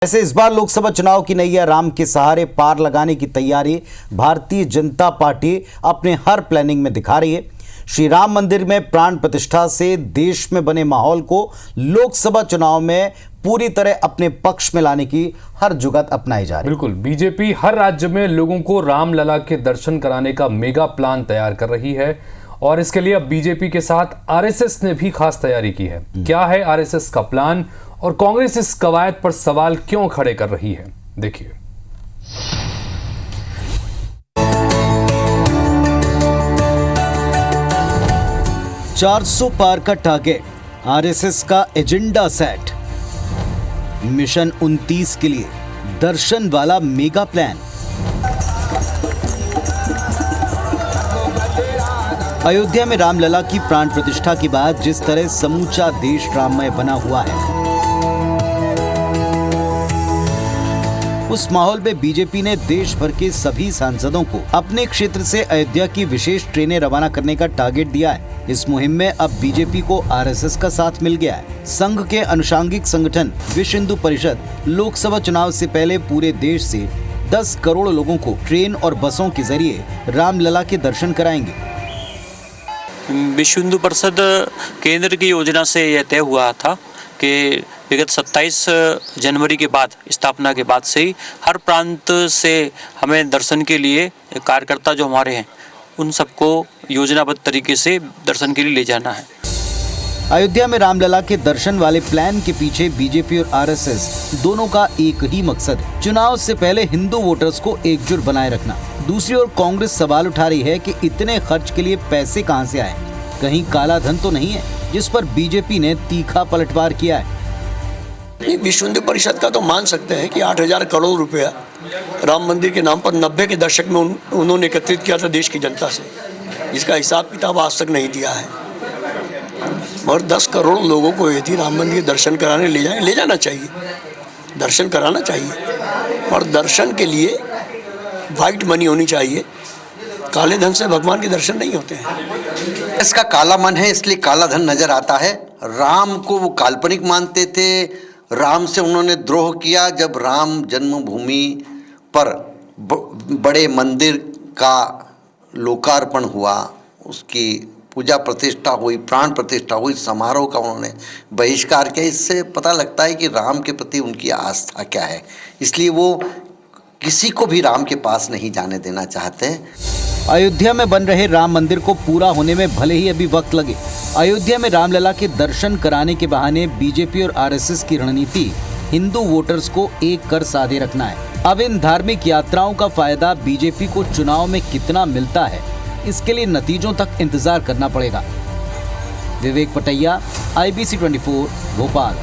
ऐसे इस बार लोकसभा चुनाव की नैया राम के सहारे पार लगाने की तैयारी भारतीय जनता पार्टी अपने हर प्लानिंग में दिखा रही है। श्री राम मंदिर में प्राण प्रतिष्ठा से देश में बने माहौल को लोकसभा चुनाव में पूरी तरह अपने पक्ष में लाने की हर जुगत अपनाई जा रही है। बिल्कुल, बीजेपी हर राज्य में लोगों को रामलला के दर्शन कराने का मेगा प्लान तैयार कर रही है और इसके लिए अब बीजेपी के साथ आरएसएस ने भी खास तैयारी की है। क्या है आरएसएस का प्लान और कांग्रेस इस कवायद पर सवाल क्यों खड़े कर रही है, देखिए। $400 पार का टारगेट, आरएसएस का एजेंडा सेट, मिशन 29 के लिए दर्शन वाला मेगा प्लान। अयोध्या में रामलला की प्राण प्रतिष्ठा के बाद जिस तरह समूचा देश राममय बना हुआ है, उस माहौल में बीजेपी ने देश भर के सभी सांसदों को अपने क्षेत्र से अयोध्या की विशेष ट्रेनें रवाना करने का टारगेट दिया है। इस मुहिम में अब बीजेपी को आरएसएस का साथ मिल गया है। संघ के अनुषंगिक संगठन विश्व हिंदू परिषद लोकसभा चुनाव से पहले पूरे देश से 10 करोड़ लोगों को ट्रेन और बसों के जरिए रामलला के दर्शन कराएंगे। विश्व हिंदू परिषद केंद्र की योजना से यह तय हुआ था कि विगत 27 जनवरी के बाद, स्थापना के बाद से ही हर प्रांत से हमें दर्शन के लिए कार्यकर्ता जो हमारे हैं उन सबको योजनाबद्ध तरीके से दर्शन के लिए ले जाना है। अयोध्या में रामलला के दर्शन वाले प्लान के पीछे बीजेपी और आरएसएस दोनों का एक ही मकसद है, चुनाव से पहले हिंदू वोटर्स को एकजुट बनाए रखना। दूसरी ओर कांग्रेस सवाल उठा रही है कि इतने खर्च के लिए पैसे कहां से आए, कहीं काला धन तो नहीं है, जिस पर बीजेपी ने तीखा पलटवार किया है। विश्व हिंदू परिषद का तो मान सकते हैं कि 8,000 करोड़ रुपया राम मंदिर के नाम पर 90 के दशक में उन्होंने एकत्रित किया था देश की जनता से, जिसका हिसाब किताब आज तक नहीं दिया है। और 10 करोड़ लोगों को यदि राम मंदिर दर्शन कराने ले जाना चाहिए, दर्शन कराना चाहिए। और दर्शन के लिए वाइट मनी होनी चाहिए, काले धन से भगवान के दर्शन नहीं होते हैं। इसका काला मन है, इसलिए काला धन नजर आता है। राम को वो काल्पनिक मानते थे, राम से उन्होंने द्रोह किया। जब राम जन्मभूमि पर बड़े मंदिर का लोकार्पण हुआ, उसकी पूजा प्रतिष्ठा हुई, प्राण प्रतिष्ठा हुई, समारोह का उन्होंने बहिष्कार किया। इससे पता लगता है कि राम के प्रति उनकी आस्था क्या है, इसलिए वो किसी को भी राम के पास नहीं जाने देना चाहते हैं। अयोध्या में बन रहे राम मंदिर को पूरा होने में भले ही अभी वक्त लगे, अयोध्या में रामलला के दर्शन कराने के बहाने बीजेपी और आरएसएस की रणनीति हिंदू वोटर्स को एक कर साधे रखना है। अब इन धार्मिक यात्राओं का फायदा बीजेपी को चुनाव में कितना मिलता है, इसके लिए नतीजों तक इंतजार करना पड़ेगा। विवेक पटैया, IBC 24, भोपाल।